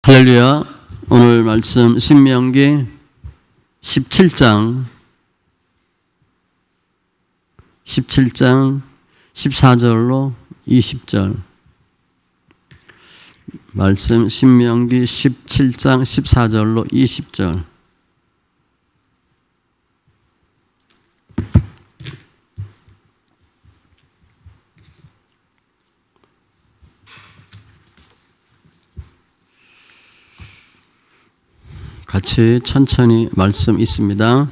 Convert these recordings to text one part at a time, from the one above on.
할렐루야. 오늘 말씀 신명기 17장 14절로 20절 말씀 신명기 17장 14절로 20절 같이 천천히 말씀 있습니다.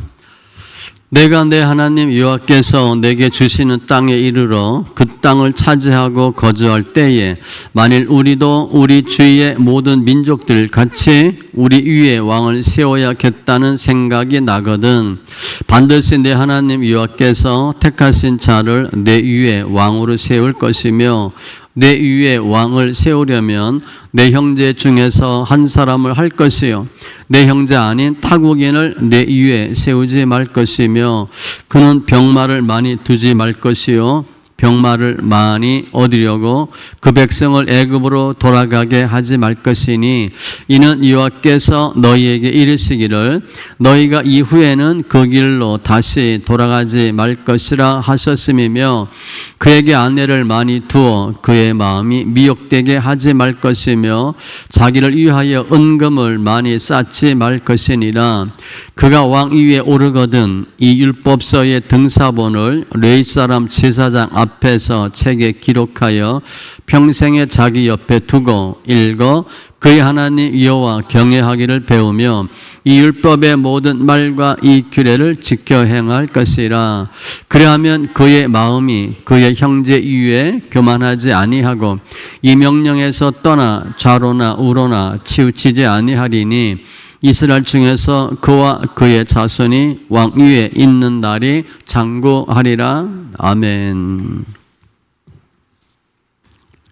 내가 내 하나님 여호와께서 내게 주시는 땅에 이르러 그 땅을 차지하고 거주할 때에 만일 우리도 우리 주위의 모든 민족들 같이 우리 위에 왕을 세워야겠다는 생각이 나거든 반드시 내 하나님 여호와께서 택하신 자를 내 위에 왕으로 세울 것이며 내 위에 왕을 세우려면 내 형제 중에서 한 사람을 할 것이요 내 형제 아닌 타국인을 내 위에 세우지 말 것이며 그는 병마를 많이 두지 말 것이요 병마를 많이 얻으려고 그 백성을 애굽으로 돌아가게 하지 말 것이니 이는 여호와께서 너희에게 이르시기를 너희가 이후에는 그 길로 다시 돌아가지 말 것이라 하셨음이며 그에게 아내를 많이 두어 그의 마음이 미혹되게 하지 말 것이며 자기를 위하여 은금을 많이 쌓지 말 것이니라. 그가 왕 위에 오르거든 이 율법서의 등사본을 레위 사람 제사장 앞에서 책에 기록하여 평생에 자기 옆에 두고 읽어 그의 하나님 여호와 경외하기를 배우며 이 율법의 모든 말과 이 규례를 지켜 행할 것이라. 그래하면 그의 마음이 그의 형제 위에 교만하지 아니하고 이 명령에서 떠나 좌로나 우로나 치우치지 아니하리니 이스라엘 중에서 그와 그의 자손이 왕 위에 있는 날이 장구하리라. 아멘.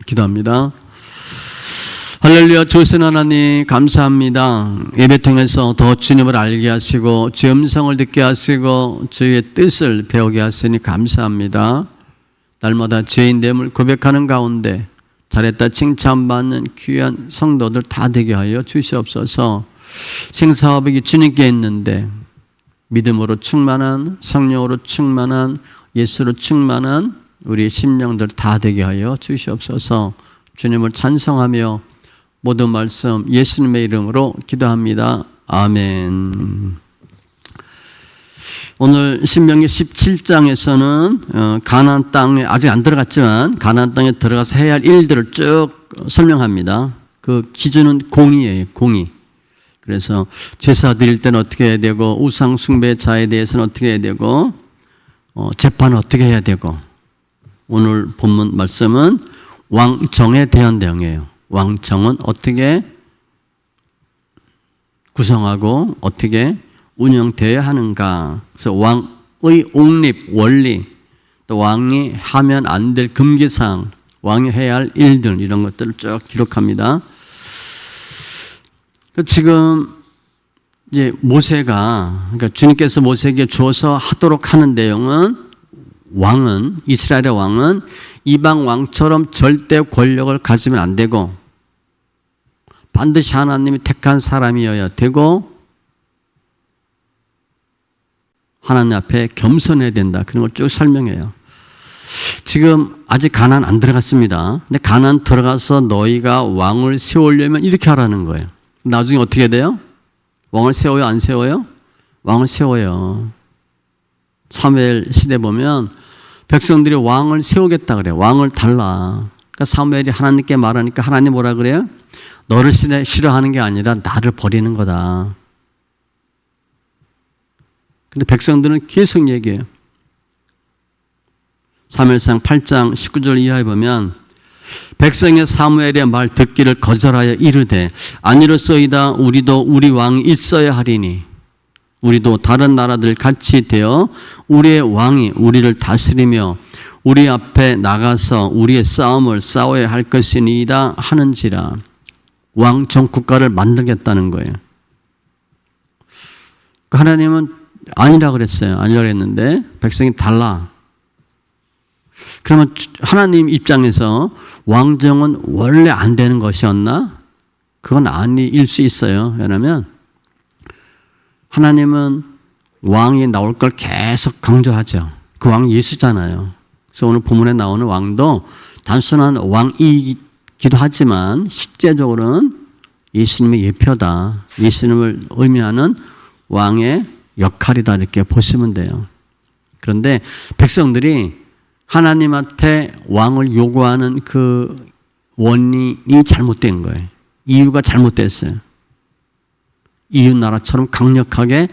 기도합니다. 할렐루야. 주신 하나님 감사합니다. 예배 통해서 더 주님을 알게 하시고 주의 음성을 듣게 하시고 주의 뜻을 배우게 하시니 감사합니다. 날마다 죄인됨을 고백하는 가운데 잘했다 칭찬받는 귀한 성도들 다 되게 하여 주시옵소서. 생사화복이 주님께 있는데 믿음으로 충만한 성령으로 충만한 예수로 충만한 우리 심령들 다 되게 하여 주시옵소서. 주님을 찬송하며 모든 말씀 예수님의 이름으로 기도합니다. 아멘. 오늘 신명기 17장에서는 가나안 땅에 아직 안 들어갔지만 가나안 땅에 들어가서 해야 할 일들을 쭉 설명합니다. 그 기준은 공의예요. 공의. 그래서 제사 드릴 때는 어떻게 해야 되고 우상 숭배자에 대해서는 어떻게 해야 되고 재판은 어떻게 해야 되고 오늘 본문 말씀은 왕정에 대한 내용이에요. 왕정은 어떻게 구성하고 어떻게 운영되어야 하는가. 그래서 왕의 옹립, 원리, 또 왕이 하면 안 될 금기사항, 왕이 해야 할 일들 이런 것들을 쭉 기록합니다. 지금 이제 모세가 그러니까 주님께서 모세에게 주어서 하도록 하는 내용은 왕은 이스라엘의 왕은 이방 왕처럼 절대 권력을 가지면 안 되고 반드시 하나님이 택한 사람이어야 되고 하나님 앞에 겸손해야 된다. 그런 걸 쭉 설명해요. 지금 아직 가나안 안 들어갔습니다. 근데 가나안 들어가서 너희가 왕을 세우려면 이렇게 하라는 거예요. 나중에 어떻게 돼요? 왕을 세워요? 안 세워요? 왕을 세워요. 사무엘 시대 보면 백성들이 왕을 세우겠다 그래요. 왕을 달라. 그러니까 사무엘이 하나님께 말하니까 하나님 뭐라 그래요? 너를 싫어하는 게 아니라 나를 버리는 거다. 근데 백성들은 계속 얘기해요. 사무엘상 8장 19절 이하에 보면 백성의 사무엘의 말 듣기를 거절하여 이르되 아니로소이다 우리도 우리 왕이 있어야 하리니 우리도 다른 나라들 같이 되어 우리의 왕이 우리를 다스리며 우리 앞에 나가서 우리의 싸움을 싸워야 할 것이니이다 하는지라. 왕정 국가를 만들겠다는 거예요. 하나님은 아니라 그랬어요. 아니라 그랬는데 백성이 달라. 그러면 하나님 입장에서 왕정은 원래 안 되는 것이었나? 그건 아니일 수 있어요. 왜냐하면 하나님은 왕이 나올 걸 계속 강조하죠. 그 왕이 예수잖아요. 그래서 오늘 본문에 나오는 왕도 단순한 왕이기도 하지만 실제적으로는 예수님의 예표다. 예수님을 의미하는 왕의 역할이다. 이렇게 보시면 돼요. 그런데 백성들이 하나님한테 왕을 요구하는 그 원인이 잘못된 거예요. 이유가 잘못됐어요. 이웃 나라처럼 강력하게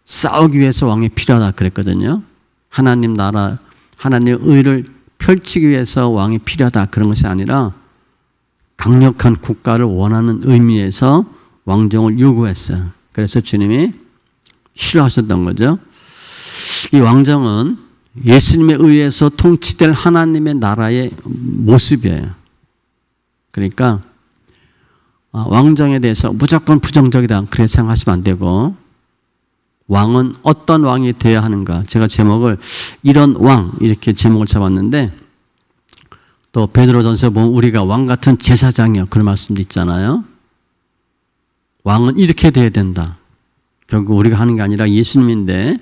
싸우기 위해서 왕이 필요하다 그랬거든요. 하나님 나라, 하나님의 의를 펼치기 위해서 왕이 필요하다 그런 것이 아니라 강력한 국가를 원하는 의미에서 왕정을 요구했어요. 그래서 주님이 싫어하셨던 거죠. 이 왕정은 예수님에 의해서 통치될 하나님의 나라의 모습이에요. 그러니까 왕정에 대해서 무조건 부정적이다 그렇게 생각하시면 안 되고, 왕은 어떤 왕이 되어야 하는가. 제가 제목을 이런 왕 이렇게 제목을 잡았는데, 또 베드로전서 보면 우리가 왕 같은 제사장이요 그런 말씀도 있잖아요. 왕은 이렇게 돼야 된다. 결국 우리가 하는 게 아니라 예수님인데,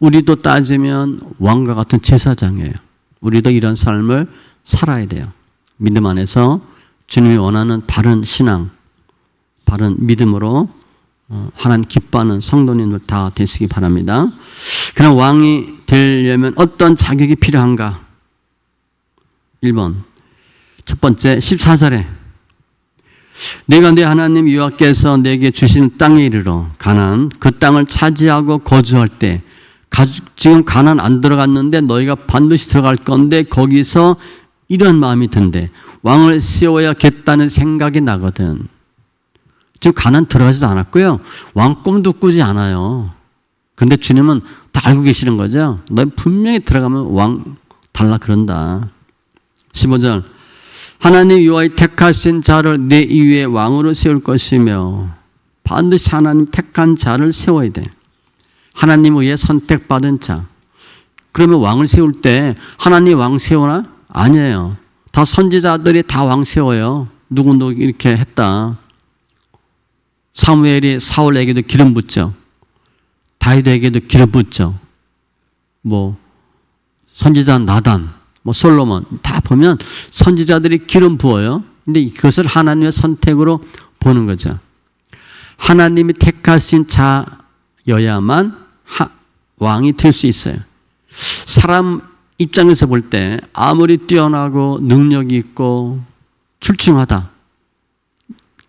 우리도 따지면 왕과 같은 제사장이에요. 우리도 이런 삶을 살아야 돼요. 믿음 안에서 주님이 원하는 바른 신앙, 바른 믿음으로 하나님 기뻐하는 성도님들 다 되시기 바랍니다. 그럼 왕이 되려면 어떤 자격이 필요한가? 1번. 첫 번째 14절에 내가 내 하나님 여호와께서 내게 주시는 땅에 이르러 가나안 그 땅을 차지하고 거주할 때, 지금 가나안 안 들어갔는데 너희가 반드시 들어갈 건데 거기서 이런 마음이 든대. 왕을 세워야겠다는 생각이 나거든. 지금 가나안 들어가지도 않았고요. 왕 꿈도 꾸지 않아요. 그런데 주님은 다 알고 계시는 거죠. 너희 분명히 들어가면 왕 달라 그런다. 15절 하나님 여호와의 택하신 자를 내 이위에 왕으로 세울 것이며, 반드시 하나님 택한 자를 세워야 돼. 하나님 의해 선택받은 자. 그러면 왕을 세울 때 하나님 왕 세우나? 아니에요. 다 선지자들이 다 왕 세워요. 누구누구 이렇게 했다. 사무엘이 사울에게도 기름 붓죠. 다윗에게도 기름 붓죠. 선지자 나단, 솔로몬 다 보면 선지자들이 기름 부어요. 근데 그것을 하나님의 선택으로 보는 거죠. 하나님이 택하신 자여야만 왕이 될 수 있어요. 사람 입장에서 볼 때 아무리 뛰어나고 능력이 있고 출중하다,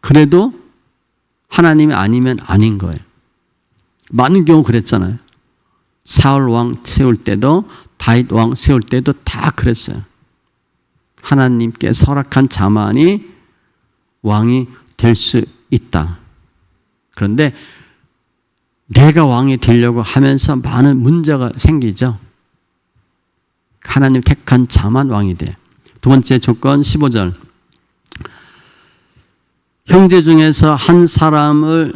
그래도 하나님이 아니면 아닌 거예요. 많은 경우 그랬잖아요. 사울 왕 세울 때도 다윗 왕 세울 때도 다 그랬어요. 하나님께 허락한 자만이 왕이 될 수 있다. 그런데 내가 왕이 되려고 하면서 많은 문제가 생기죠. 하나님 택한 자만 왕이 돼. 두 번째 조건 15절 형제 중에서 한 사람을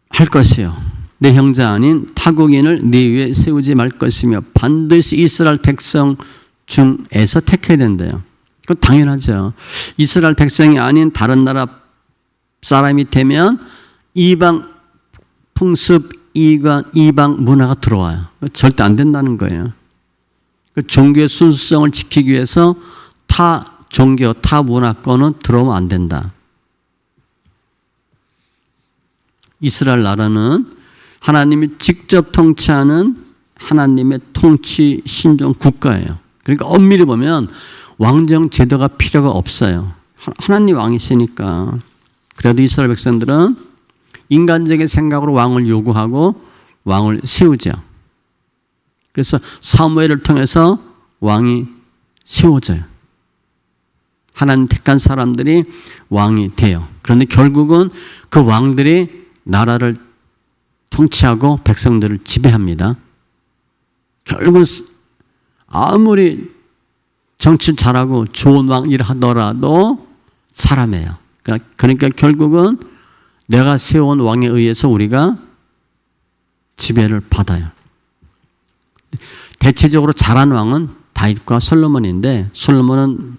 할 것이요 내 형제 아닌 타국인을 네 위에 세우지 말 것이며, 반드시 이스라엘 백성 중에서 택해야 된대요. 그건 당연하죠. 이스라엘 백성이 아닌 다른 나라 사람이 되면 이방 풍습, 이방 문화가 들어와요. 절대 안 된다는 거예요. 종교의 순수성을 지키기 위해서 타 종교, 타 문화권은 들어오면 안 된다. 이스라엘 나라는 하나님이 직접 통치하는 하나님의 통치 신종 국가예요. 그러니까 엄밀히 보면 왕정 제도가 필요가 없어요. 하나님 왕이 있으니까. 그래도 이스라엘 백성들은 인간적인 생각으로 왕을 요구하고 왕을 세우죠. 그래서 사무엘을 통해서 왕이 세워져요. 하나님 택한 사람들이 왕이 돼요. 그런데 결국은 그 왕들이 나라를 통치하고 백성들을 지배합니다. 결국은 아무리 정치 잘하고 좋은 왕이라 하더라도 사람이에요. 그러니까 결국은 내가 세운 왕에 의해서 우리가 지배를 받아요. 대체적으로 잘한 왕은 다윗과 솔로몬인데, 솔로몬은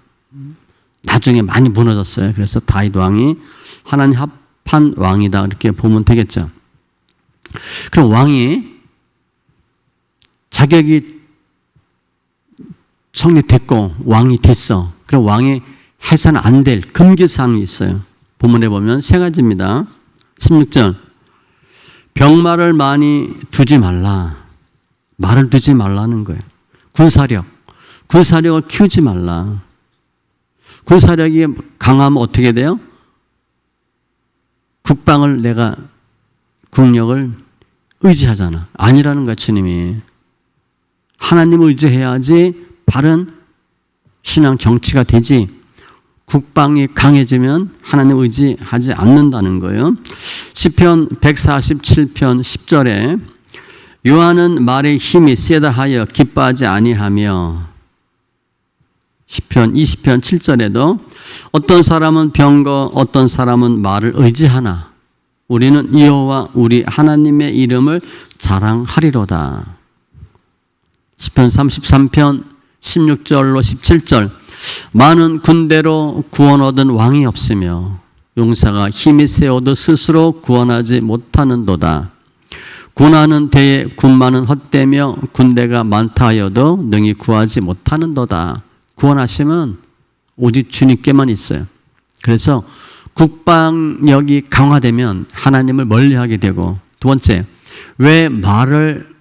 나중에 많이 무너졌어요. 그래서 다윗 왕이 하나님 왕이다. 이렇게 보면 되겠죠. 그럼 왕이 자격이 성립됐고 왕이 됐어. 그럼 왕이 해서는 안 될 금기사항이 있어요. 본문에 보면 세 가지입니다. 16절. 병마를 많이 두지 말라. 말을 두지 말라는 거예요. 군사력을 키우지 말라. 군사력이 강하면 어떻게 돼요? 국력을 의지하잖아. 아니라는 거야, 주님이. 하나님을 의지해야지 바른 신앙 정치가 되지. 국방이 강해지면 하나님 의지하지 않는다는 거예요. 시편 147편 10절에 요한은 말의 힘이 세다 하여 기뻐하지 아니하며, 시편 20편 7절에도 어떤 사람은 병거 어떤 사람은 말을 의지하나 우리는 여호와 우리 하나님의 이름을 자랑하리로다. 시편 33편 16절로 17절 많은 군대로 구원 얻은 왕이 없으며 용사가 힘이 세어도 스스로 구원하지 못하는도다. 군하는 대에 군마는 헛되며 군대가 많다 하여도 능히 구하지 못하는도다. 구원하시면 오직 주님께만 있어요. 그래서 국방력이 강화되면 하나님을 멀리하게 되고, 두 번째, 왜 말을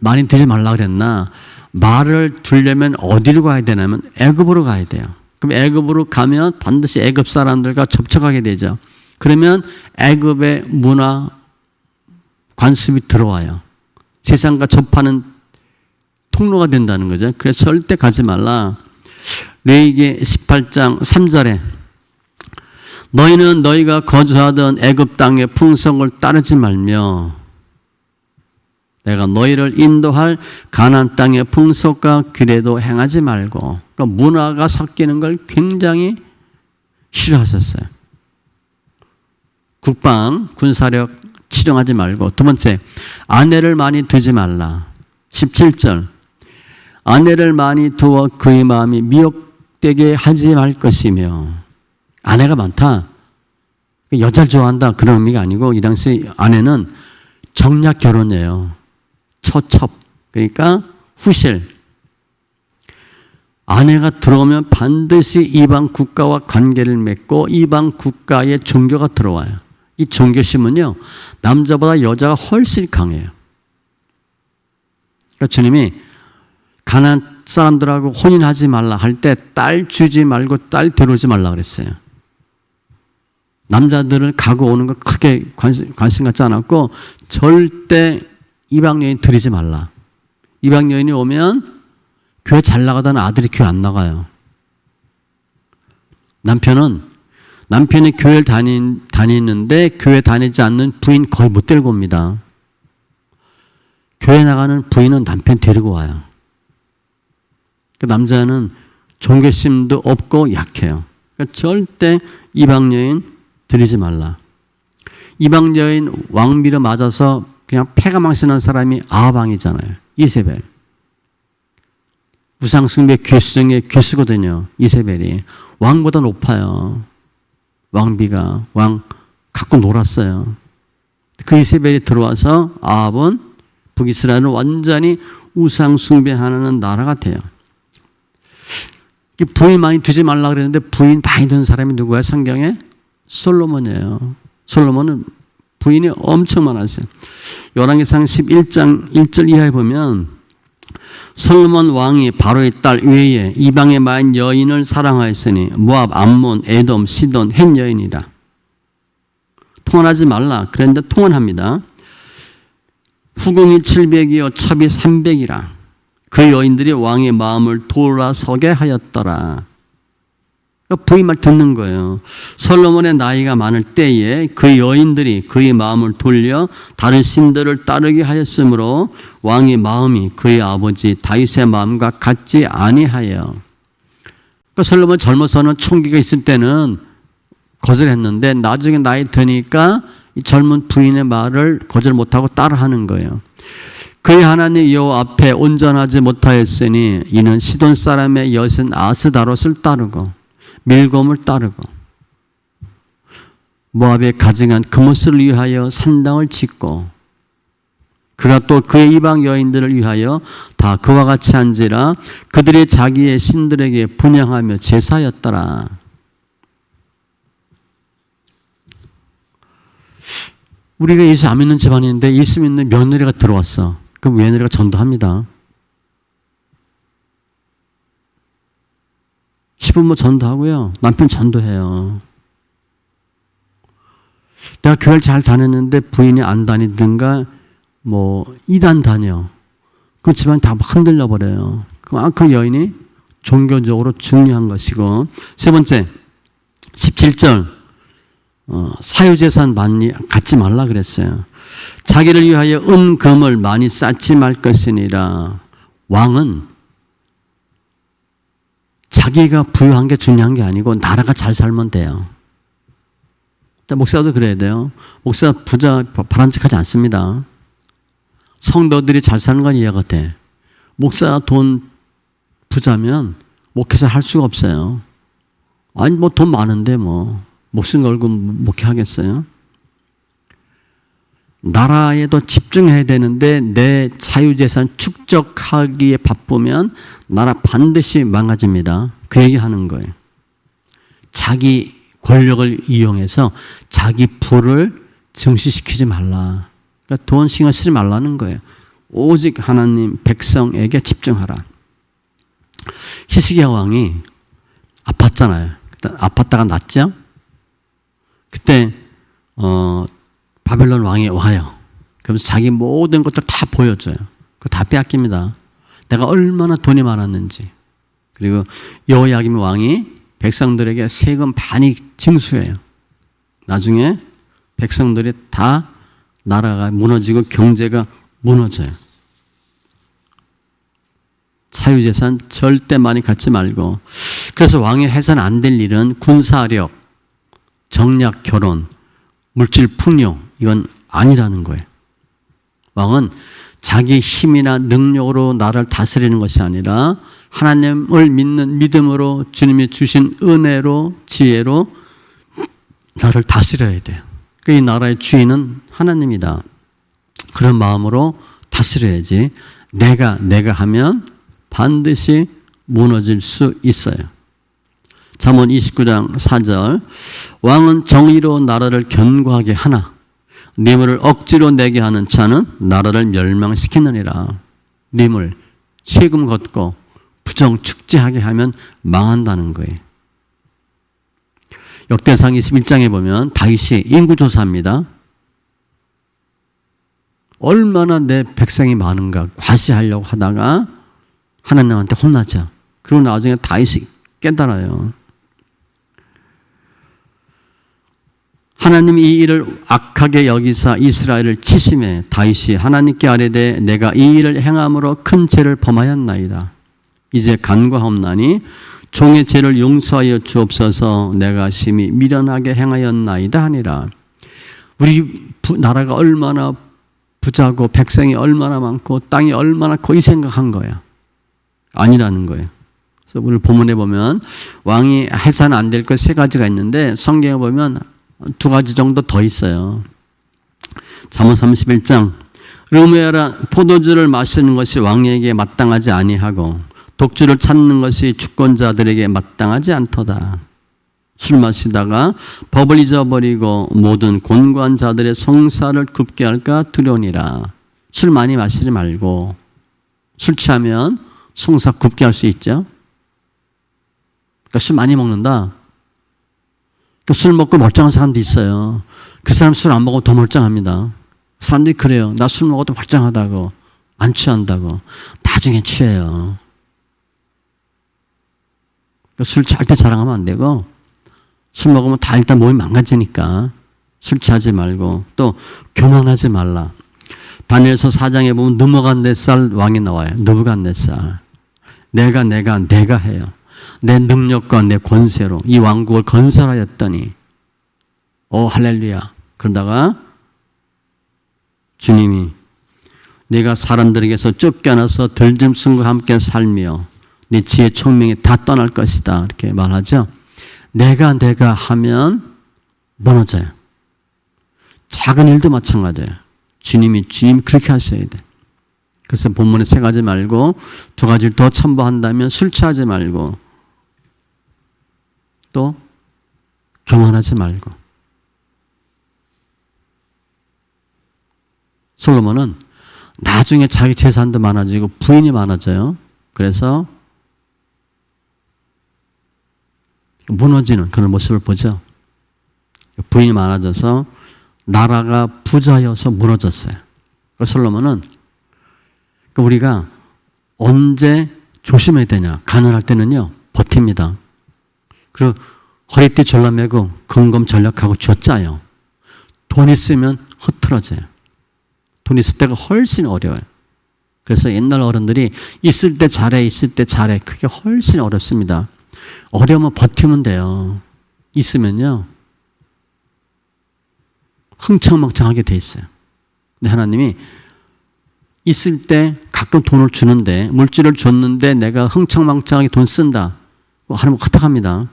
많이 두지 말라 그랬나? 말을 두려면 어디로 가야 되냐면 애굽으로 가야 돼요. 그럼 애굽으로 가면 반드시 애굽 사람들과 접촉하게 되죠. 그러면 애굽의 문화 관습이 들어와요. 세상과 접하는 통로가 된다는 거죠. 그래서 절대 가지 말라. 레위기 18장 3절에 너희는 너희가 거주하던 애굽 땅의 풍성을 따르지 말며 내가 너희를 인도할 가나안 땅의 풍속과 규례도 행하지 말고, 그러니까 문화가 섞이는 걸 굉장히 싫어하셨어요. 국방, 군사력 치중하지 말고. 두 번째, 아내를 많이 두지 말라. 17절 아내를 많이 두어 그의 마음이 미혹되게 하지 말 것이며. 아내가 많다, 여자를 좋아한다, 그런 의미가 아니고 이 당시 아내는 정략 결혼이에요. 처첩, 그러니까 후실. 아내가 들어오면 반드시 이방 국가와 관계를 맺고 이방 국가의 종교가 들어와요. 이 종교심은요, 남자보다 여자가 훨씬 강해요. 그러니까 주님이 가나안 사람들하고 혼인하지 말라 할 때 딸 주지 말고 딸 데려오지 말라 그랬어요. 남자들을 가고 오는 거 크게 관심 갖지 않았고 절대 이방 여인 들이지 말라. 이방 여인이 오면 교회 잘 나가던 아들이 교회 안 나가요. 남편이 교회를 다니는데 교회 다니지 않는 부인 거의 못 데리고 옵니다. 교회 나가는 부인은 남편 데리고 와요. 그 남자는 종교심도 없고 약해요. 그러니까 절대 이방 여인 들이지 말라. 이방 여인 왕비로 맞아서 그냥 폐가 망신한 사람이 아합왕이잖아요. 이세벨. 우상숭배 괴수중의 괴수거든요. 이세벨이. 왕보다 높아요. 왕비가 왕 갖고 놀았어요. 그 이세벨이 들어와서 아합은 북이스라엘은 완전히 우상숭배하는 나라가 돼요. 부인 많이 두지 말라 그랬는데 부인 많이 둔 사람이 누구야? 성경에? 솔로몬이에요. 솔로몬은 부인이 엄청 많았어요. 열왕기상 11장 1절 이하에 보면 솔로몬 왕이 바로의 딸 외에 이방의 많은 여인을 사랑하였으니 모압, 암몬, 에돔, 시돈, 헷 여인이라. 통혼하지 말라 그랬는데 통혼합니다. 후궁이 700이요 첩이 300이라. 그 여인들이 왕의 마음을 돌아서게 하였더라. 부인 말 듣는 거예요. 솔로몬의 나이가 많을 때에 그 여인들이 그의 마음을 돌려 다른 신들을 따르게 하였으므로 왕의 마음이 그의 아버지 다윗의 마음과 같지 아니하여. 그러니까 솔로몬 젊어서는 총기가 있을 때는 거절했는데 나중에 나이 드니까 이 젊은 부인의 말을 거절 못하고 따라하는 거예요. 그의 하나님 여호와 앞에 온전하지 못하였으니 이는 시돈 사람의 여신 아스다롯을 따르고 밀곰을 따르고. 모압에 가증한 그못을 위하여 산당을 짓고 그가 또 그의 이방 여인들을 위하여 다 그와 같이 한지라 그들의 자기의 신들에게 분향하며 제사였더라. 우리가 예수 안 믿는 집안인데 예수 믿는 며느리가 들어왔어. 그럼 며느리가 전도합니다. 시부모 전도하고요. 남편 전도해요. 내가 교회를 잘 다녔는데 부인이 안 다니든가 이단 다녀. 그 집안이 다 흔들려 버려요. 그 여인이 종교적으로 중요한 것이고. 세 번째, 17절 사유재산 많이 갖지 말라 그랬어요. 자기를 위하여 은금을 많이 쌓지 말 것이니라. 왕은 자기가 부유한 게 중요한 게 아니고 나라가 잘 살면 돼요. 목사도 그래야 돼요. 목사 부자 바람직하지 않습니다. 성도들이 잘 사는 건 이해가 돼. 목사 돈 부자면 목회자 할 수가 없어요. 아니 돈 많은데 목숨 걸고 목회하겠어요? 나라에도 집중해야 되는데 내 자유재산 축적하기에 바쁘면 나라 반드시 망가집니다. 그 얘기하는 거예요. 자기 권력을 이용해서 자기 부를 증시시키지 말라. 그러니까 돈 신경 쓰지 말라는 거예요. 오직 하나님 백성에게 집중하라. 히스기야 왕이 아팠잖아요. 아팠다가 낫죠? 그때 바벨론 왕이 와요. 그러면서 자기 모든 것들 다 보여줘요. 그거 다 빼앗깁니다. 내가 얼마나 돈이 많았는지. 그리고 여호야김 왕이 백성들에게 세금 반이 징수해요. 나중에 백성들이 다 나라가 무너지고 경제가 무너져요. 사유재산 절대 많이 갖지 말고. 그래서 왕이 해서는 안 될 일은 군사력, 정략 결혼, 물질 풍요, 이건 아니라는 거예요. 왕은 자기 힘이나 능력으로 나라를 다스리는 것이 아니라 하나님을 믿는 믿음으로 주님이 주신 은혜로 지혜로 나라를 다스려야 돼요. 이 나라의 주인은 하나님이다. 그런 마음으로 다스려야지 내가 하면 반드시 무너질 수 있어요. 잠언 29장 4절 왕은 정의로 나라를 견고하게 하나 뇌물을 억지로 내게 하는 자는 나라를 멸망시키느니라. 뇌물, 세금 걷고 부정 축제하게 하면 망한다는 거예요. 역대상 21장에 보면 다윗이 인구조사합니다. 얼마나 내 백성이 많은가 과시하려고 하다가 하나님한테 혼나죠. 그리고 나중에 다윗이 깨달아요. 하나님이 이 일을 악하게 여기사 이스라엘을 치심해 다윗이 하나님께 아뢰되 내가 이 일을 행함으로 큰 죄를 범하였나이다. 이제 간과하옵나니 종의 죄를 용서하여 주옵소서. 내가 심히 미련하게 행하였나이다 하니라. 우리 나라가 얼마나 부자고 백성이 얼마나 많고 땅이 얼마나 거의 생각한 거야. 아니라는 거예요. 그래서 오늘 본문에 보면 왕이 해서는 안 될 것 세 가지가 있는데 성경에 보면 두 가지 정도 더 있어요. 잠언 31장 르무야라 포도주를 마시는 것이 왕에게 마땅하지 아니하고 독주를 찾는 것이 주권자들에게 마땅하지 않도다. 술 마시다가 법을 잊어버리고 모든 곤고한 자들의 송사를 굽게 할까 두려우니라. 술 많이 마시지 말고 술 취하면 송사 굽게 할 수 있죠. 그러니까 술 많이 먹는다. 술 먹고 멀쩡한 사람도 있어요. 그 사람 술 안 먹으면 더 멀쩡합니다. 사람들이 그래요. 나 술 먹어도 멀쩡하다고. 안 취한다고. 나중에 취해요. 술 절대 자랑하면 안 되고 술 먹으면 다 일단 몸이 망가지니까 술 취하지 말고 또 교만하지 말라. 다니엘서 4장에 보면 느부갓네살 왕이 나와요. 느부갓네살. 내가 해요. 내 능력과 내 권세로 이 왕국을 건설하였더니 오 할렐루야. 그러다가 주님이 네가 사람들에게서 쫓겨나서 들짐승과 함께 살며 네 지혜 총명이 다 떠날 것이다. 이렇게 말하죠. 내가 하면 무너져요. 작은 일도 마찬가지예요. 주님 그렇게 하셔야 돼. 그래서 본문에 세 가지 말고 두 가지를 더 첨부한다면 술 취하지 말고 또 교만하지 말고. 솔로몬은 나중에 자기 재산도 많아지고 부인이 많아져요. 그래서 무너지는 그런 모습을 보죠. 부인이 많아져서 나라가 부자여서 무너졌어요. 솔로몬은 우리가 언제 조심해야 되냐. 가난할 때는요. 버팁니다. 그리고 허리띠 졸라매고 근검전략하고 쥐어짜요. 돈 있으면 흐트러져요. 돈 있을 때가 훨씬 어려워요. 그래서 옛날 어른들이 있을 때 잘해, 있을 때 잘해. 그게 훨씬 어렵습니다. 어려우면 버티면 돼요. 있으면요. 흥청망청하게 돼 있어요. 근데 하나님이 있을 때 가끔 돈을 주는데, 물질을 줬는데 내가 흥청망청하게 돈 쓴다. 하나님 허탁합니다.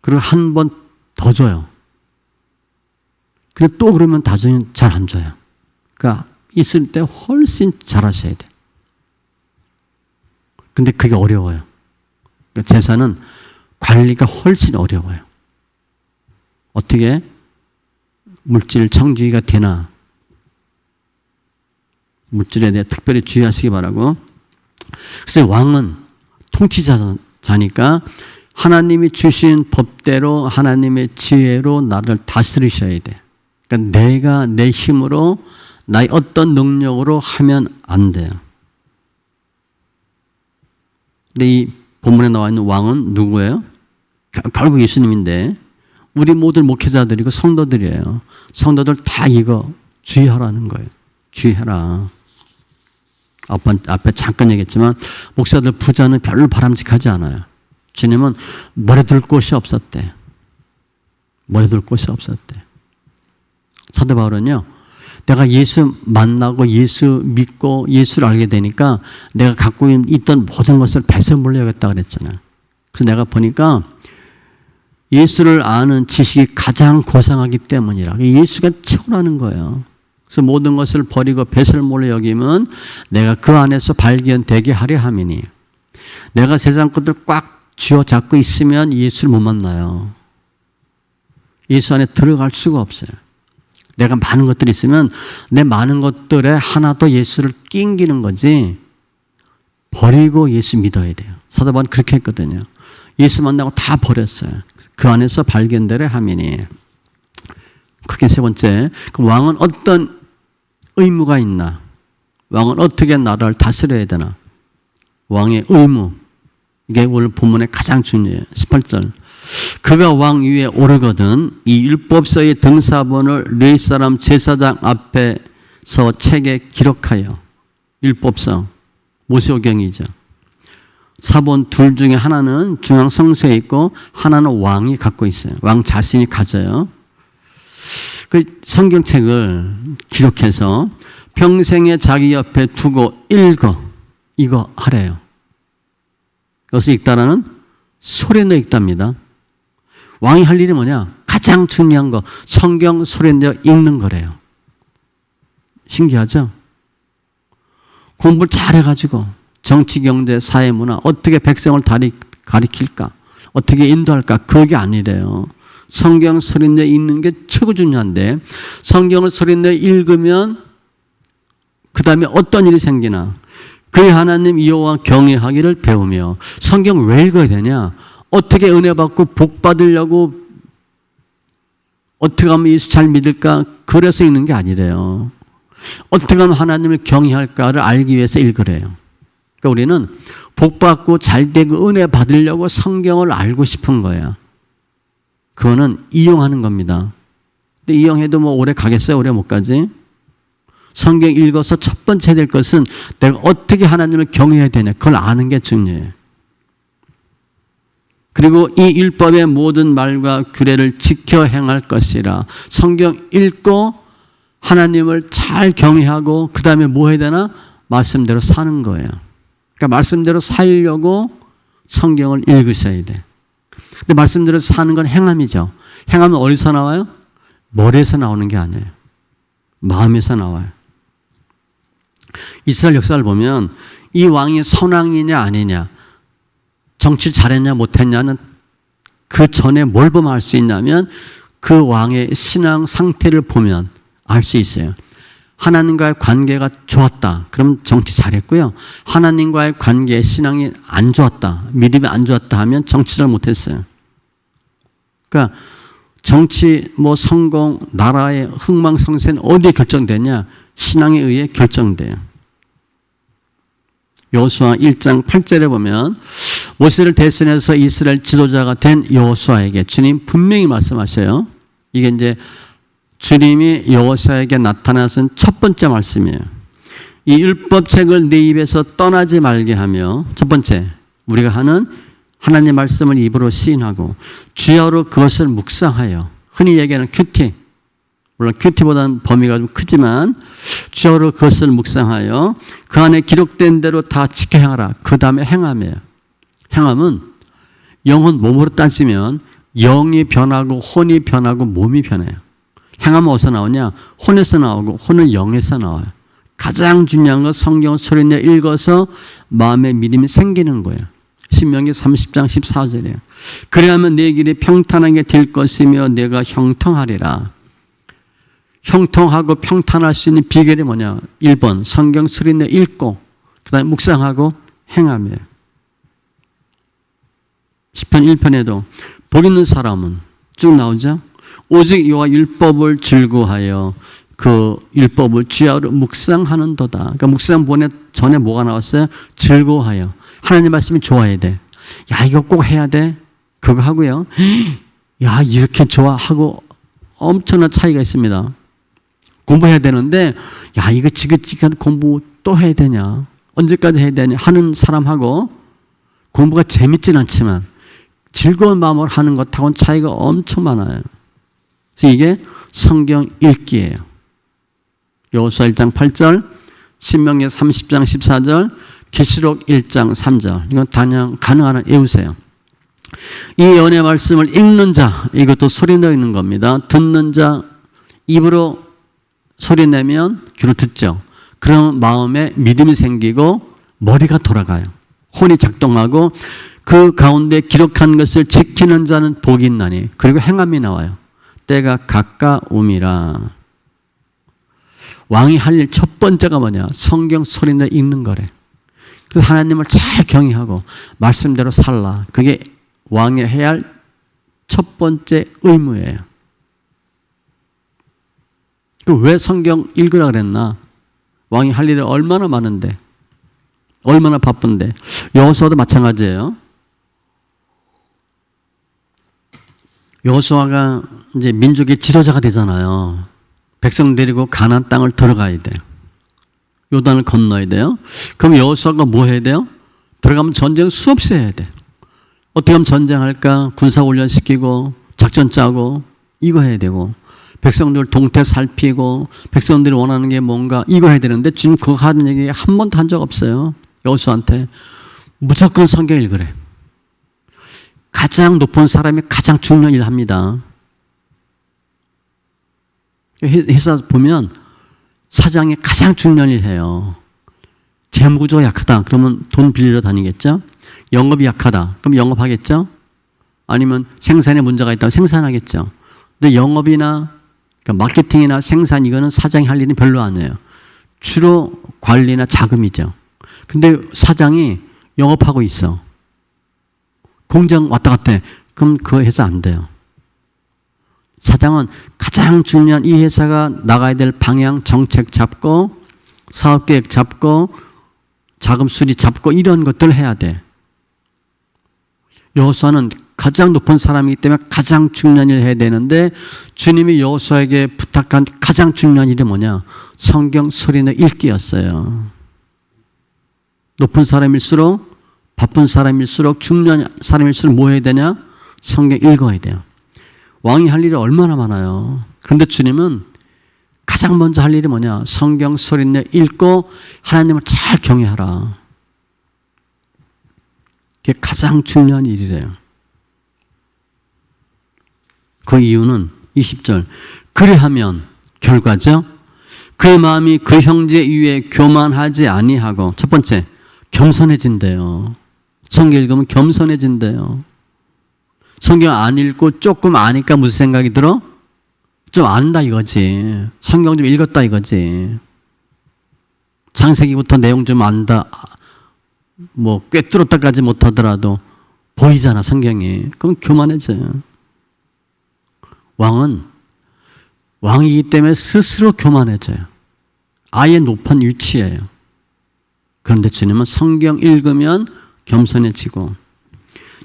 그리고 한 번 더 줘요. 근데 또 그러면 나중에 잘 안 줘요. 그러니까 있을 때 훨씬 잘하셔야 돼. 근데 그게 어려워요. 그러니까 재산은 관리가 훨씬 어려워요. 어떻게 물질 청지기가 되나. 물질에 대해 특별히 주의하시기 바라고. 그래서 왕은 통치자니까 하나님이 주신 법대로 하나님의 지혜로 나를 다스리셔야 돼. 그러니까 내가 내 힘으로 나의 어떤 능력으로 하면 안 돼요. 근데 이 본문에 나와 있는 왕은 누구예요? 결국 예수님인데 우리 모든 목회자들이고 성도들이에요. 성도들 다 이거 주의하라는 거예요. 주의해라. 앞에 잠깐 얘기했지만 목사들 부자는 별로 바람직하지 않아요. 주님은 머리둘 곳이 없었대. 머리둘 곳이 없었대. 사도 바울은요. 내가 예수 만나고 예수 믿고 예수를 알게 되니까 내가 갖고 있던 모든 것을 배서 물려야겠다 그랬잖아요. 그래서 내가 보니까 예수를 아는 지식이 가장 고상하기 때문이라. 예수가 최고라는 거예요. 그래서 모든 것을 버리고 배설 몰래 여기면 내가 그 안에서 발견되게 하려 함이니. 내가 세상 것들 꽉 쥐어잡고 있으면 예수를 못 만나요. 예수 안에 들어갈 수가 없어요. 내가 많은 것들이 있으면 내 많은 것들에 하나 더 예수를 낑기는 거지 버리고 예수 믿어야 돼요. 사도 바울은 그렇게 했거든요. 예수 만나고 다 버렸어요. 그 안에서 발견되려 함이니. 크게 세 번째, 그럼 왕은 어떤 의무가 있나? 왕은 어떻게 나라를 다스려야 되나? 왕의 의무. 이게 오늘 본문에 가장 중요해요. 18절. 그가 왕 위에 오르거든 이 율법서의 등사본을 레위 사람 제사장 앞에서 책에 기록하여. 율법서, 모세오경이죠. 사본 둘 중에 하나는 중앙 성소에 있고 하나는 왕이 갖고 있어요. 왕 자신이 가져요. 그 성경책을 기록해서 평생에 자기 옆에 두고 읽어. 이거 하래요. 여기서 읽다라는 소리내어 읽답니다. 왕이 할 일이 뭐냐? 가장 중요한 거 성경 소리내어 읽는 거래요. 신기하죠? 공부를 잘해가지고 정치, 경제, 사회, 문화 어떻게 백성을 가리킬까? 어떻게 인도할까? 그게 아니래요. 성경 소리내어 읽는 게 최고 중요한데 성경을 소리내어 읽으면 그 다음에 어떤 일이 생기나? 그의 하나님 여호와 경외하기를 배우며. 성경 왜 읽어야 되냐? 어떻게 은혜 받고 복 받으려고 어떻게 하면 예수 잘 믿을까? 그래서 읽는 게 아니래요. 어떻게 하면 하나님을 경외할까를 알기 위해서 읽으래요. 그러니까 우리는 복 받고 잘 되고 은혜 받으려고 성경을 알고 싶은 거야. 그거는 이용하는 겁니다. 근데 이용해도 뭐 오래 가겠어요? 오래 못 가지? 성경 읽어서 첫 번째 될 것은 내가 어떻게 하나님을 경외해야 되냐. 그걸 아는 게 중요해요. 그리고 이 율법의 모든 말과 규례를 지켜 행할 것이라. 성경 읽고 하나님을 잘 경외하고 그 다음에 뭐 해야 되나? 말씀대로 사는 거예요. 그러니까 말씀대로 살려고 성경을 읽으셔야 돼. 근데 말씀대로 사는 건 행함이죠. 행함은 어디서 나와요? 머리에서 나오는 게 아니에요. 마음에서 나와요. 이스라엘 역사를 보면 이 왕이 선왕이냐 아니냐, 정치 잘했냐 못했냐는 그 전에 뭘 보면 알 수 있냐면 그 왕의 신앙 상태를 보면 알 수 있어요. 하나님과의 관계가 좋았다. 그럼 정치 잘했고요. 하나님과의 관계, 신앙이 안 좋았다. 믿음이 안 좋았다 하면 정치 잘 못했어요. 그러니까 정치, 성공, 나라의 흥망성쇠는 어디에 결정되냐? 신앙에 의해 결정돼요. 여호수아 1장 8절에 보면 모세를 대신해서 이스라엘 지도자가 된 여호수아에게 주님 분명히 말씀하셔요. 이게 이제 주님이 여호수아에게 나타나신 첫 번째 말씀이에요. 이 율법책을 내 입에서 떠나지 말게 하며, 첫 번째 우리가 하는 하나님의 말씀을 입으로 시인하고 주야로 그것을 묵상하여, 흔히 얘기하는 큐티, 물론 큐티보다는 범위가 좀 크지만 주야로 그것을 묵상하여 그 안에 기록된 대로 다 지켜 행하라. 그 다음에 행함이에요. 행함은 영혼 몸으로 따지면 영이 변하고 혼이 변하고 몸이 변해요. 행함은 어디서 나오냐? 혼에서 나오고 혼은 영에서 나와요. 가장 중요한 건 성경을 소리내 읽어서 마음에 믿음이 생기는 거예요. 신명기 30장 14절이에요. 그래야만 내 길이 평탄하게 될 것이며 내가 형통하리라. 형통하고 평탄할 수 있는 비결이 뭐냐? 1번 성경 소리내 읽고 그 다음에 묵상하고 행함이에요. 시편 1편에도 복 있는 사람은 쭉 나오죠. 오직 여호와 율법을 즐거워하여 그 율법을 주야로 묵상하는도다. 그러니까 묵상 전에 뭐가 나왔어요? 즐거워하여. 하나님 말씀이 좋아야 돼. 야, 이거 꼭 해야 돼. 그거 하고요. 야, 이렇게 좋아하고 엄청난 차이가 있습니다. 공부해야 되는데 야, 이거 지긋지긋한 공부 또 해야 되냐? 언제까지 해야 되냐? 하는 사람하고 공부가 재밌진 않지만 즐거운 마음으로 하는 것하고는 차이가 엄청 많아요. 그래서 이게 성경 읽기예요. 여호수아 1장 8절, 신명기 30장 14절, 계시록 1장 3절. 이건 단양 가능한 한 외우세요. 이 연의 말씀을 읽는 자, 이것도 소리 내어 읽는 겁니다. 듣는 자, 입으로 소리 내면 귀로 듣죠. 그러면 마음에 믿음이 생기고 머리가 돌아가요. 혼이 작동하고 그 가운데 기록한 것을 지키는 자는 복이 있나니. 그리고 행함이 나와요. 때가 가까움이라. 왕이 할 일 첫 번째가 뭐냐? 성경 소리내 읽는 거래. 그래서 하나님을 잘 경외하고 말씀대로 살라. 그게 왕이 해야 할 첫 번째 의무예요. 왜 성경 읽으라 그랬나? 왕이 할 일이 얼마나 많은데, 얼마나 바쁜데. 여호수아도 마찬가지예요. 여호수아가 이제 민족의 지도자가 되잖아요. 백성 데리고 가나안 땅을 들어가야 돼요. 요단을 건너야 돼요. 그럼 여호수아가 뭐 해야 돼요? 들어가면 전쟁 수없이 해야 돼. 어떻게 하면 전쟁할까? 군사훈련 시키고 작전 짜고 이거 해야 되고 백성들 동태 살피고 백성들이 원하는 게 뭔가 이거 해야 되는데 지금 그거 하는 얘기 한 번도 한 적 없어요. 여호수아한테 무조건 성경 읽으래. 가장 높은 사람이 가장 중요한 일을 합니다. 회사 보면 사장이 가장 중요한 일을 해요. 재무구조가 약하다. 그러면 돈 빌리러 다니겠죠? 영업이 약하다. 그럼 영업하겠죠? 아니면 생산에 문제가 있다면 생산하겠죠? 근데 영업이나 그러니까 마케팅이나 생산 이거는 사장이 할 일은 별로 안 해요. 주로 관리나 자금이죠. 근데 사장이 영업하고 있어. 공장 왔다 갔다 해. 그럼 그 회사 안 돼요. 사장은 가장 중요한 이 회사가 나가야 될 방향, 정책 잡고 사업계획 잡고 자금 수리 잡고 이런 것들을 해야 돼. 여호수아는 가장 높은 사람이기 때문에 가장 중요한 일을 해야 되는데 주님이 여호수아에게 부탁한 가장 중요한 일이 뭐냐? 성경 소리내 읽기였어요. 높은 사람일수록 바쁜 사람일수록 중요한 사람일수록 뭐 해야 되냐? 성경 읽어야 돼요. 왕이 할 일이 얼마나 많아요. 그런데 주님은 가장 먼저 할 일이 뭐냐? 성경 소리내 읽고 하나님을 잘 경외하라. 그게 가장 중요한 일이래요. 그 이유는 20절 그리하면 결과죠. 그의 마음이 그 형제 위에 교만하지 아니하고, 첫 번째, 겸손해진대요. 성경 읽으면 겸손해진대요. 성경 안 읽고 조금 아니까 무슨 생각이 들어? 좀 안다 이거지. 성경 좀 읽었다 이거지. 창세기부터 내용 좀 안다. 뭐 꿰뚫었다까지 못하더라도 보이잖아 성경이. 그럼 교만해져요. 왕은 왕이기 때문에 스스로 교만해져요. 아예 높은 위치예요. 그런데 주님은 성경 읽으면 겸손해지고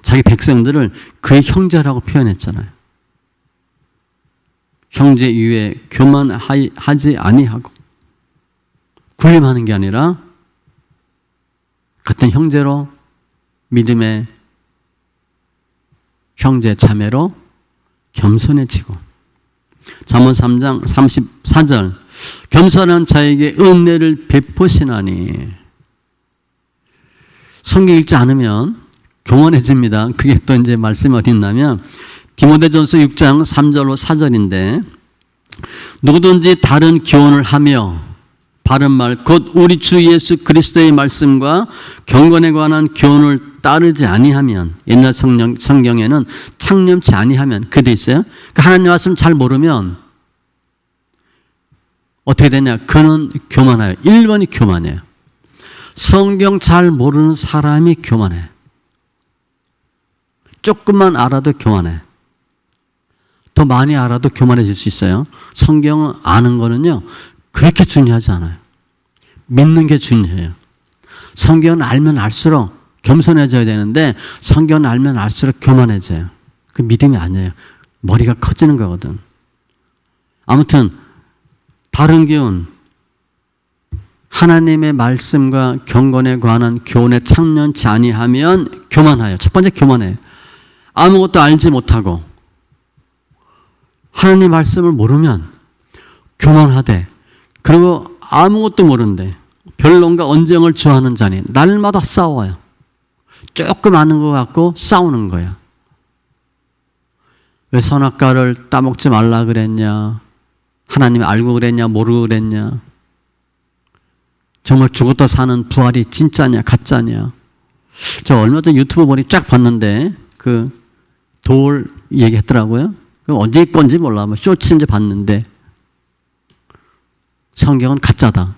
자기 백성들을 그의 형제라고 표현했잖아요. 형제 위에 교만하지 아니하고, 군림하는 게 아니라 같은 형제로 믿음의 형제 자매로 겸손해지고. 잠언 3장 34절 겸손한 자에게 은혜를 베푸시나니. 성경 읽지 않으면 교만해집니다. 그게 또 이제 말씀이 어디 있냐면 디모데전서 6장 3절로 4절인데, 누구든지 다른 교훈을 하며 바른 말 곧 우리 주 예수 그리스도의 말씀과 경건에 관한 교훈을 따르지 아니하면, 옛날 성경에는 창념치 아니하면 그게 돼 있어요. 그러니까 하나님 말씀 잘 모르면 어떻게 되냐? 그는 교만해요. 1번이 교만해요. 성경 잘 모르는 사람이 교만해. 조금만 알아도 교만해. 더 많이 알아도 교만해질 수 있어요. 성경을 아는 거는요, 그렇게 중요하지 않아요. 믿는 게 중요해요. 성경을 알면 알수록 겸손해져야 되는데, 성경을 알면 알수록 교만해져요. 그 믿음이 아니에요. 머리가 커지는 거거든. 아무튼 다른 교훈, 하나님의 말씀과 경건에 관한 교훈에 참여치 아니하면 교만해요. 첫 번째 교만해요. 아무것도 알지 못하고 하나님 말씀을 모르면 교만하되, 그리고 아무것도 모르는데 변론과 언쟁을 좋아하는 자니 날마다 싸워요. 조금 아는 것 같고 싸우는 거야. 왜 선악과를 따먹지 말라 그랬냐? 하나님이 알고 그랬냐? 모르고 그랬냐? 정말 죽었다 사는 부활이 진짜냐 가짜냐? 저 얼마 전 유튜브 보니 쫙 봤는데 그 돌 얘기했더라고요. 그 언제 건지 몰라. 뭐 쇼츠인지 봤는데 성경은 가짜다.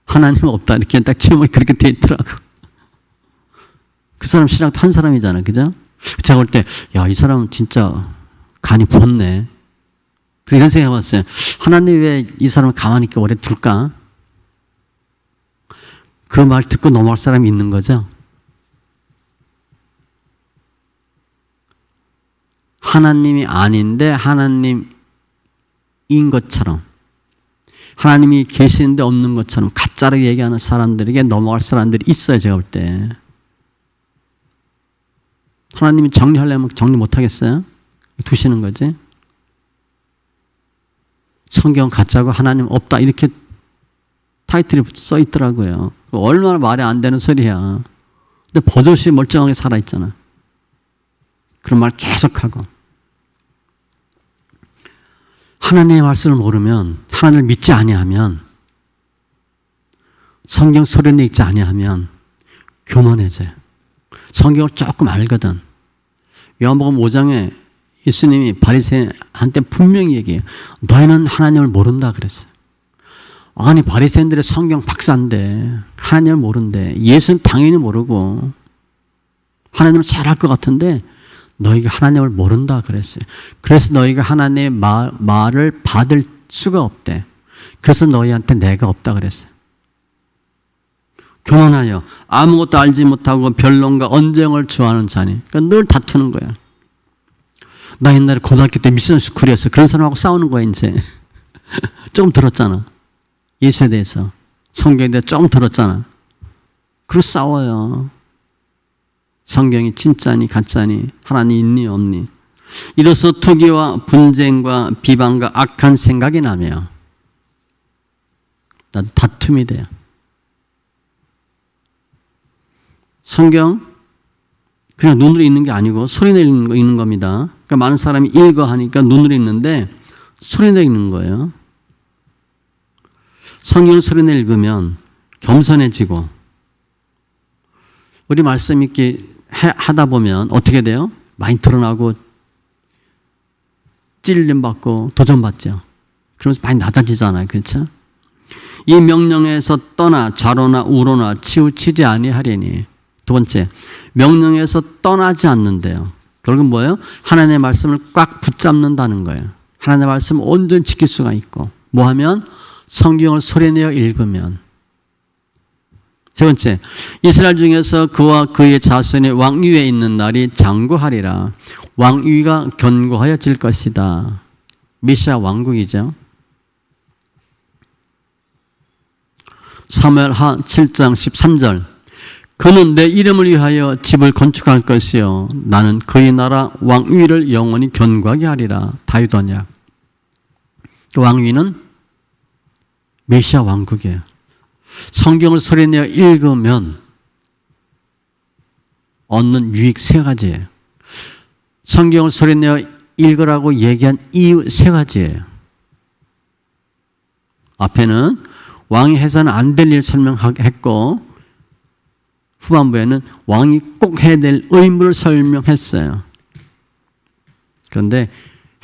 하나님은 없다. 이렇게 딱 제목이 그렇게 돼 있더라고. 그 사람 신앙도 한 사람이잖아. 그죠? 제가 볼 때, 야, 이 사람은 진짜 간이 부었네. 그래서 이런 생각 해봤어요. 하나님 왜 이 사람을 가만히 있게 오래 둘까? 그 말 듣고 넘어갈 사람이 있는 거죠. 하나님이 아닌데 하나님인 것처럼, 하나님이 계시는데 없는 것처럼 가짜로 얘기하는 사람들에게 넘어갈 사람들이 있어요. 제가 볼 때. 하나님이 정리하려면 정리 못하겠어요? 두시는 거지. 성경 가짜고 하나님 없다 이렇게 타이틀이 써 있더라고요. 얼마나 말이 안 되는 소리야. 근데 버젓이 멀쩡하게 살아있잖아. 그런 말 계속하고. 하나님의 말씀을 모르면, 하나님을 믿지 아니하면, 성경 소리를 읽지 아니하면 교만해져요. 성경을 조금 알거든. 요한복음 5장에 예수님이 바리새인한테 분명히 얘기해요. 너희는 하나님을 모른다 그랬어요. 아니 바리새인들의 성경 박사인데 하나님을 모른대. 예수는 당연히 모르고 하나님을 잘 알 것 같은데 너희가 하나님을 모른다 그랬어요. 그래서 너희가 하나님의 말을 받을 수가 없대. 그래서 너희한테 내가 없다 그랬어요. 교만하여 아무것도 알지 못하고 변론과 언쟁을 좋아하는 자니. 그러니까 늘 다투는 거야. 나 옛날에 고등학교 때 미션 스쿨이었어. 그런 사람하고 싸우는 거야 이제. 조금 들었잖아. 예수에 대해서. 성경에 대해서 조금 들었잖아. 그래서 싸워요. 성경이 진짜니 가짜니, 하나님 있니 없니. 이로써 투기와 분쟁과 비방과 악한 생각이 나며 다툼이 돼요. 성경 그냥 눈으로 읽는 게 아니고 소리 내서 읽는 겁니다. 그러니까 많은 사람이 읽어 하니까 눈으로 읽는데 소리내 읽는 거예요. 성경을 소리내 읽으면 겸손해지고, 우리 말씀 읽기 하다 보면 어떻게 돼요? 많이 드러나고 찔림 받고 도전받죠. 그러면서 많이 낮아지잖아요. 그렇죠? 이 명령에서 떠나 좌로나 우로나 치우치지 아니하리니. 두 번째, 명령에서 떠나지 않는데요. 결국은 뭐예요? 하나님의 말씀을 꽉 붙잡는다는 거예요. 하나님의 말씀을 온전히 지킬 수가 있고, 뭐 하면? 성경을 소리내어 읽으면. 세 번째, 이스라엘 중에서 그와 그의 자손이 왕위에 있는 날이 장구하리라. 왕위가 견고하여질 것이다. 메시아 왕국이죠. 사무엘하 7장 13절. 그는 내 이름을 위하여 집을 건축할 것이요 나는 그의 나라 왕위를 영원히 견고하게 하리라. 다윗 언약. 그 왕위는 메시아 왕국이에요. 성경을 소리내어 읽으면 얻는 유익 세 가지예요. 성경을 소리내어 읽으라고 얘기한 이유 세 가지예요. 앞에는 왕이 해서는 안 될 일 설명했고, 후반부에는 왕이 꼭 해야 될 의무를 설명했어요. 그런데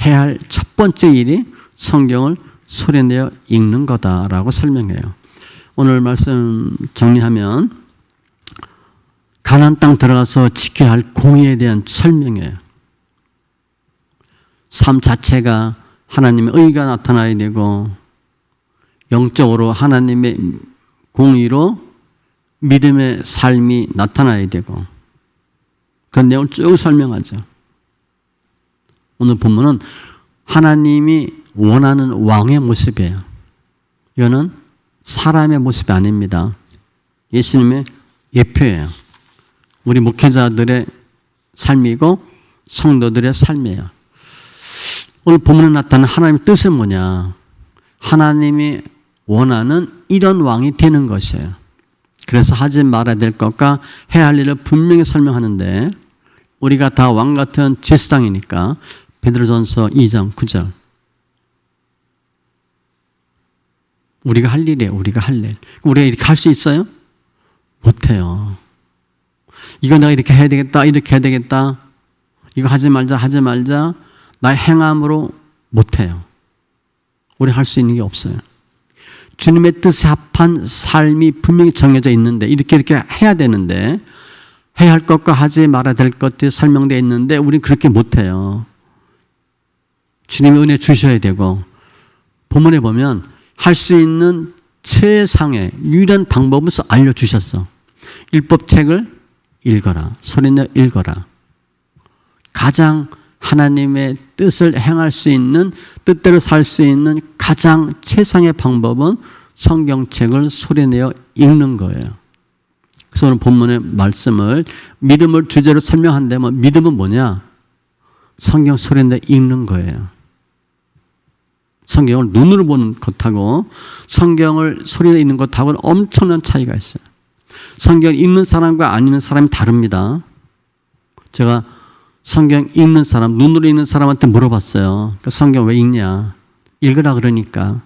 해야 할 첫 번째 일이 성경을 소리내어 읽는 거다라고 설명해요. 오늘 말씀 정리하면 가나안 땅 들어가서 지켜야 할 공의에 대한 설명이에요. 삶 자체가 하나님의 의가 나타나야 되고, 영적으로 하나님의 공의로 믿음의 삶이 나타나야 되고, 그런 내용을 쭉 설명하죠. 오늘 본문은 하나님이 원하는 왕의 모습이에요. 이거는 사람의 모습이 아닙니다. 예수님의 예표예요. 우리 목회자들의 삶이고 성도들의 삶이에요. 오늘 본문에 나타나는 하나님의 뜻은 뭐냐? 하나님이 원하는 이런 왕이 되는 것이에요. 그래서 하지 말아야 될 것과 해야 할 일을 분명히 설명하는데, 우리가 다 왕 같은 제사장이니까 베드로전서 2장 9절. 우리가 할 일이에요. 우리가 할 일. 우리가 이렇게 할 수 있어요? 못해요. 이거 내가 이렇게 해야 되겠다. 이렇게 해야 되겠다. 이거 하지 말자. 하지 말자. 나의 행함으로 못해요. 우리 할 수 있는 게 없어요. 주님의 뜻에 합한 삶이 분명히 정해져 있는데, 이렇게 해야 되는데, 해야 할 것과 하지 말아야 될 것들이 설명되어 있는데 우리는 그렇게 못해요. 주님의 은혜 주셔야 되고, 본문에 보면 할 수 있는 최상의 유일한 방법을 알려주셨어. 율법책을 읽어라. 소리내어 읽어라. 가장 하나님의 뜻을 행할 수 있는, 뜻대로 살 수 있는 가장 최상의 방법은 성경책을 소리내어 읽는 거예요. 그래서 오늘 본문의 말씀을 믿음을 주제로 설명한다면, 믿음은 뭐냐? 성경 소리내어 읽는 거예요. 성경을 눈으로 보는 것하고 성경을 소리내어 읽는 것하고는 엄청난 차이가 있어요. 성경을 읽는 사람과 안 읽는 사람이 다릅니다. 제가 성경 읽는 사람, 눈으로 읽는 사람한테 물어봤어요. 성경 왜 읽냐? 읽으라 그러니까.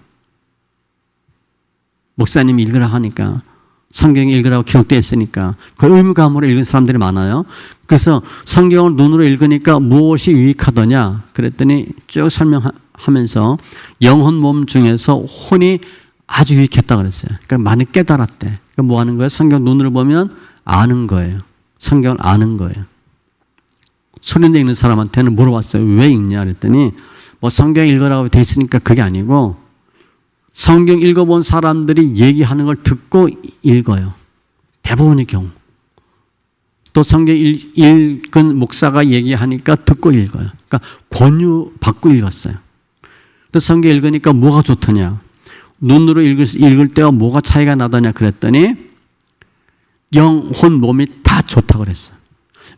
목사님이 읽으라 하니까. 성경 읽으라고 기록되어 있으니까. 그 의무감으로 읽는 사람들이 많아요. 그래서 성경을 눈으로 읽으니까 무엇이 유익하더냐? 그랬더니 쭉 설명하면서 영혼 몸 중에서 혼이 아주 유익했다 그랬어요. 그러니까 많이 깨달았대. 그러니까 뭐 하는 거예요? 성경 눈으로 보면 아는 거예요. 성경을 아는 거예요. 소리내 읽는 사람한테는 물어봤어요. 왜 읽냐 그랬더니, 뭐 성경 읽으라고 돼 있으니까 그게 아니고, 성경 읽어본 사람들이 얘기하는 걸 듣고 읽어요. 대부분의 경우. 또 성경 읽은 목사가 얘기하니까 듣고 읽어요. 그러니까 권유 받고 읽었어요. 또 성경 읽으니까 뭐가 좋더냐? 눈으로 읽을 때와 뭐가 차이가 나더냐 그랬더니, 영혼 몸이 다 좋다고 그랬어요.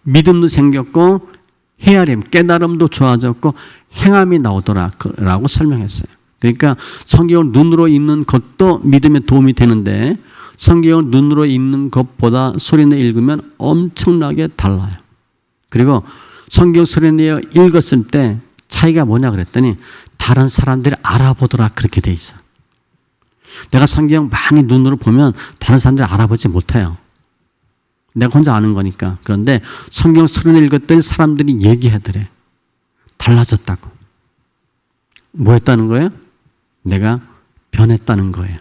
믿음도 생겼고 헤아림, 깨달음도 좋아졌고 행함이 나오더라라고 설명했어요. 그러니까 성경을 눈으로 읽는 것도 믿음에 도움이 되는데, 성경을 눈으로 읽는 것보다 소리내어 읽으면 엄청나게 달라요. 그리고 성경 소리내어 읽었을 때 차이가 뭐냐 그랬더니, 다른 사람들이 알아보더라 그렇게 돼 있어. 내가 성경 많이 눈으로 보면 다른 사람들이 알아보지 못해요. 내가 혼자 아는 거니까. 그런데 성경 소리를 읽었더니 사람들이 얘기하더래. 달라졌다고. 뭐 했다는 거예요? 내가 변했다는 거예요.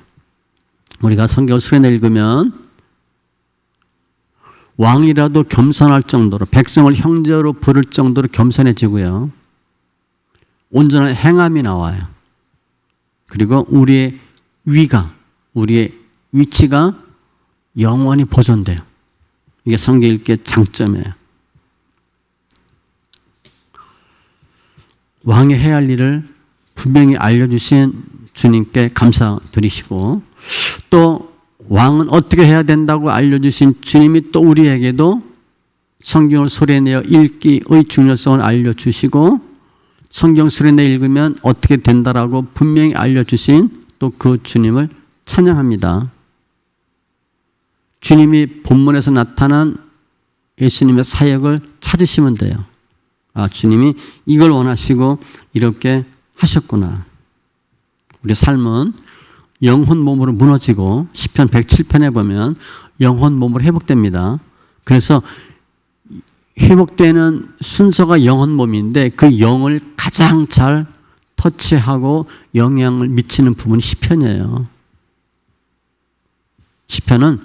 우리가 성경을 수련회 읽으면 왕이라도 겸손할 정도로, 백성을 형제로 부를 정도로 겸손해지고요. 온전한 행함이 나와요. 그리고 우리의 우리의 위치가 영원히 보존돼요. 이게 성경 읽기의 장점이에요. 왕이 해야 할 일을 분명히 알려주신 주님께 감사드리시고, 또 왕은 어떻게 해야 된다고 알려주신 주님이 또 우리에게도 성경을 소리내어 읽기의 중요성을 알려주시고, 성경 소리내어 읽으면 어떻게 된다라고 분명히 알려주신 또 그 주님을 찬양합니다. 주님이 본문에서 나타난 예수님의 사역을 찾으시면 돼요. 아, 주님이 이걸 원하시고 이렇게 하셨구나. 우리 삶은 영혼 몸으로 무너지고 시편 107편에 보면 영혼 몸으로 회복됩니다. 그래서 회복되는 순서가 영혼 몸인데 그 영을 가장 잘 터치하고 영향을 미치는 부분이 시편이에요. 시편은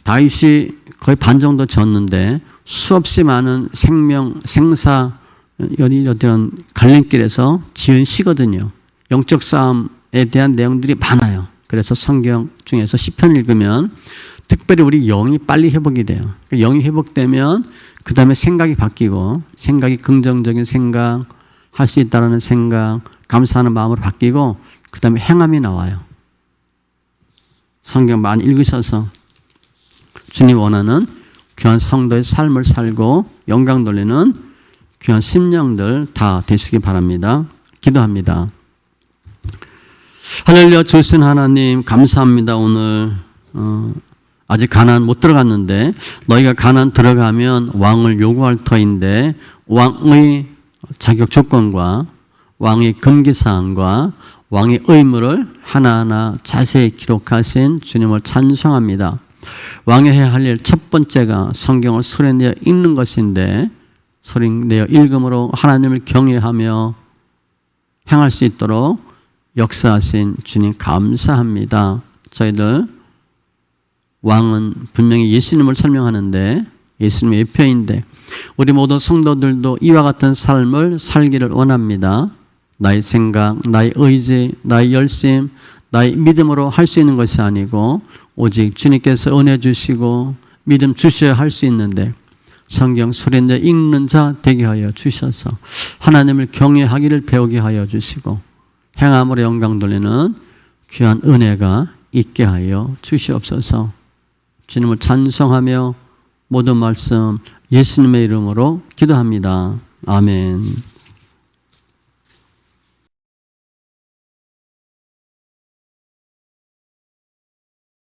다윗이 거의 반 정도 졌는데 수없이 많은 생사 이런 갈림길에서 지은 시거든요. 영적 싸움에 대한 내용들이 많아요. 그래서 성경 중에서 시편을 읽으면 특별히 우리 영이 빨리 회복이 돼요. 영이 회복되면 그 다음에 생각이 바뀌고, 생각이 긍정적인 생각, 할 수 있다는 생각, 감사하는 마음으로 바뀌고, 그 다음에 행함이 나와요. 성경 많이 읽으셔서 주님 원하는 귀한 성도의 삶을 살고 영광 돌리는 귀한 심령들 다 되시기 바랍니다. 기도합니다. 할렐루야. 주신 하나님 감사합니다. 오늘 아직 가나안 못 들어갔는데 너희가 가나안 들어가면 왕을 요구할 터인데 왕의 자격 조건과 왕의 금기사항과 왕의 의무를 하나하나 자세히 기록하신 주님을 찬송합니다. 왕이 해야 할 일 첫 번째가 성경을 소리내어 읽는 것인데, 소리내어 읽음으로 하나님을 경외하며 행할 수 있도록 역사하신 주님 감사합니다. 저희들 왕은 분명히 예수님을 설명하는데 예수님의 예표인데 우리 모든 성도들도 이와 같은 삶을 살기를 원합니다. 나의 생각, 나의 의지, 나의 열심, 나의 믿음으로 할 수 있는 것이 아니고 오직 주님께서 은혜 주시고 믿음 주셔야 할 수 있는데 성경 소리내어 읽는 자 되게 하여 주셔서 하나님을 경외하기를 배우게 하여 주시고 행함으로 영광 돌리는 귀한 은혜가 있게 하여 주시옵소서. 주님을 찬송하며 모든 말씀 예수님의 이름으로 기도합니다. 아멘.